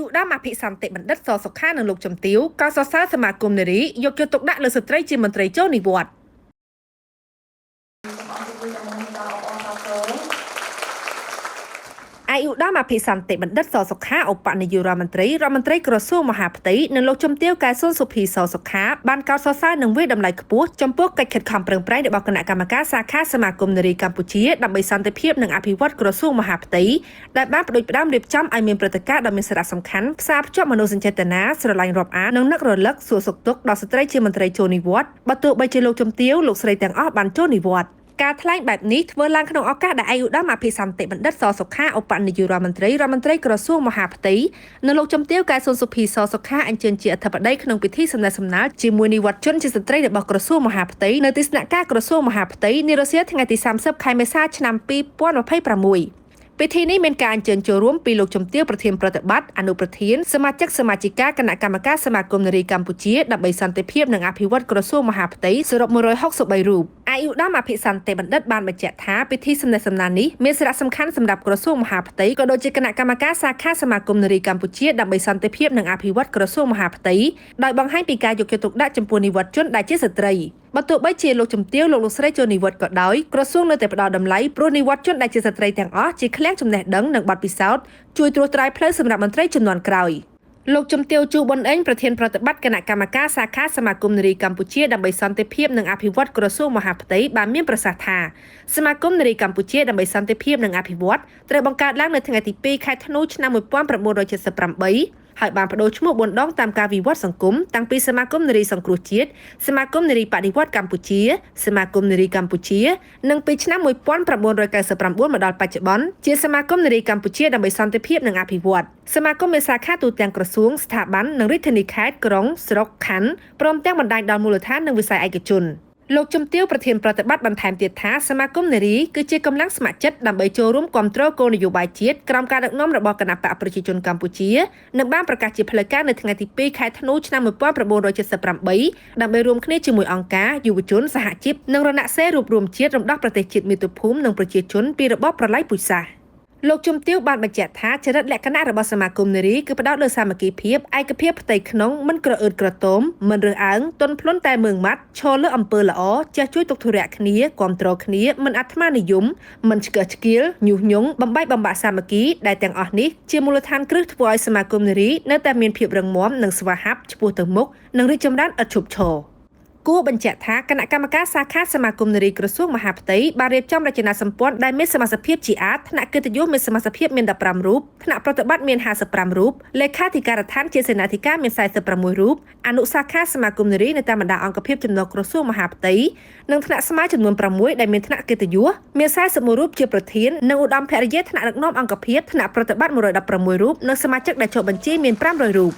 ឧត្តមអភិសន្តិបណ្ឌិតសសុខានិងលោកជំទាវក៏សរសើរសមាគមនារីយកចិត្តទុកដាក់លើស្ត្រីជាមន្ត្រីចូលនិវត្តន៍ឯឧត្តមអភិសន្តិបណ្ឌិតសសុខាឧបនាយករដ្ឋមន្ត្រីក្រសួងមហាផ្ទៃនិងលោកជំទាវកែសុនសុភីសសុខាបានកោតសរសើរនិងវាយតម្លៃខ្ពស់ចំពោះកិច្ចខិតខំប្រឹងប្រែងរបស់គណៈកម្មការសាខាសមាគមនារីកម្ពុជាដើម្បីសន្តិភាពនិងអភិវឌ្ឍក្រសួងមហាផ្ទៃដែលបានបដិបដាមរៀបចំឲ្យមានព្រឹត្តិការណ៍ដ៏មានសារៈសំខាន់ផ្សារភ្ជាប់មនោសញ្ចេតនាស្រឡាញ់រាប់អាននិងនឹករលឹកសួរសុខទុក្ខដល់ស្ត្រីជាមន្ត្រីចូលនិវត្តន៍បើទោះបីជាលោកជំទាវលោកស្រីទាំងអស់បានចូលនិវត្តន៍ការថ្លែងបែបនេះធ្វើឡើងក្នុងឱកាសដែលឯកឧត្តមអភិសន្តិបណ្ឌិតសសុខាឧបនាយករដ្ឋមន្ត្រីក្រសួងមហាផ្ទៃនិងលោកជំទាវកែសុនសុភីសសុខាអញ្ជើញជាអធិបតីក្នុងពិធីសម្ដែងសម្ដាលជាមួយនិវត្តជនជាស្ត្រីរបស់ក្រសួងមហាផ្ទៃនៅទីស្នាក់ការក្រសួងមហាផ្ទៃនារសៀលថ្ងៃទី30ខែមេសាឆ្នាំ2026ពិធីនេះមានការអញ្ជើញចូលរួមពីលោកជំទាវប្រធានប្រតិបត្តិអនុប្រធានសមាជិកសមាជិកាគណៈកម្មការសមាគមនារីកម្ពុជាដើម្បីសន្តិភាពនិងអភិវឌ្ឍក្រសួងមហាផ្ទៃសរុប163រូបឯកឧត្តមអភិសន្តិបណ្ឌិតបានបញ្ជាក់ថាពិធីសម្ដែងសម្ដាលនេះមានសារៈសំខាន់សម្រាប់ក្រសួងមហាផ្ទៃក៏ដូចជាគណៈកម្មការសាខាសមាគមនារីកម្ពុជាដើម្បីសន្តិភាពនិងអភិវឌ្ឍក្រសួងមហាផ្ទៃដោយបង្ហាញពីការយកចិត្តទុកដាក់ចំពោះនិវត្តជនដែលជាស្ត្រីបើទោះបីជាលោកជំទាវលោកស្រីចូលនិវត្តន៍ក៏ដោយក្រសួងនៅតែផ្ដល់តម្លៃព្រោះនិវត្តជនដែលជាស្ត្រីទាំងអស់ជាឃ្លាំងចំណេះដឹងនិងបទពិសោធន៍ជួយត្រួសត្រាយផ្លូវសម្រាប់មន្ត្រីជំនាន់ក្រោយលោកជំទាវជូប៊ុនអេងប្រធានប្រតិបត្តិគណៈកម្មការសាខាសមាគមនារីកម្ពុជាដើម្បីសន្តិភាពនិងអភិវឌ្ឍក្រសួងមហាផ្ទៃបានមានប្រសាសន៍ថាសមាគមនារីកម្ពុជាដើម្បីសន្តិភាពនិងអភិវឌ្ឍត្រូវបង្កើតឡើងនៅថ្ងៃទី2ខែធ្នូឆ្នាំ1978ហើយបានបដូរឈ្មោះ4ដងតាមការវិវត្តសង្គមតាំងពីសមាគមនារីសង្គ្រោះជាតិសមាគមនារីបដិវត្តកម្ពុជាសមាគមនារីកម្ពុជានិងពីឆ្នាំ1999មកដល់បច្ចុប្បន្នជាសមាគមនារីកម្ពុជាដើម្បីសន្តិភាពនិងអភិវឌ្ឍសមាគមមានសាខាទូទាំងក្រសួងស្ថាប័ននិងរាជធានីខេត្តក្រុងស្រុកខណ្ឌព្រមទាំងបណ្ដាញដល់មូលដ្ឋាននិងវិស័យឯកជនលោកជំទាវប្រធានប្រតិបត្តិបន្ថែមទៀតថាសមាគមនារីគឺជាកម្លាំងស្ម័គ្រចិត្តដើម្បីចូលរួមគាំទ្រគោលនយោបាយជាតិក្រោមការដឹកនាំរបស់គណបក្សប្រជាជនកម្ពុជានិងបានប្រកាសជាផ្លូវការនៅថ្ងៃទី2ខែធ្នូឆ្នាំ1978ដើម្បីរួមគ្នាជាមួយអង្គការយុវជនសហជីពនិងរណសិរ្សរួបរวมជាតិរំដោះប្រទេសជាតិមាតុភូមិនិងប្រជាជនពីរបបប្រល័យពូជសាសន៍លោកជំទាវបានបញ្ជាក់ថាចរិតលក្ខណៈរបស់សមាគមនារីគឺផ្ដោតលើសាមគ្គីភាពឯកភាពផ្ទៃក្នុងមិនក្រអឺតក្រទមមិនរើសអើងទន់ភ្លន់តែមើងម៉ាត់ឈរលើអំពើល្អចេះជួយទុកធុរៈគ្នាគាំទ្រគ្នាមិនអាត្មានិយមមិនឆ្កឹះឆ្កៀលញុះញង់បំបែកបំបាក់សាមគ្គីដែលទាំងអស់នេះជាមូលដ្ឋានគ្រឹះធ្វើឲ្យសមាគមនារីនៅតែមានភាពរឹងមាំនិងស្វាហាប់ឆ្ពោះទៅមុខនិងរីកចម្រើនឥតឈប់ឈរគួរបញ្ជាក់ថាគណៈកម្មការសាខាសមាគមនារីក្រសួងមហាផ្ទៃបានរៀបចំរចនាសម្ព័ន្ធដែលមានសមាជិកភាពជាអាចថ្នាក់កិត្តិយសមានសមាជិកភាពមាន15រូបថ្នាក់ប្រតិបត្តិមាន55រូបលេខាធិការដ្ឋានជាសេនាធិការមាន46រូបអនុសាខាសមាគមនារីនៅតាមបណ្ដាអង្គភាពចំណុះក្រសួងមហាផ្ទៃនិងថ្នាក់ស្មារចំនួន6ដែលមានថ្នាក់កិត្តិយសមាន41រូបជាប្រធាននិងឧត្តមភរិយាថ្នាក់ដឹកនាំអង្គភាពថ្នាក់ប្រតិបត្តិ116រូបនិងសមាជិកដែលចុះបញ្ជីមាន500រូប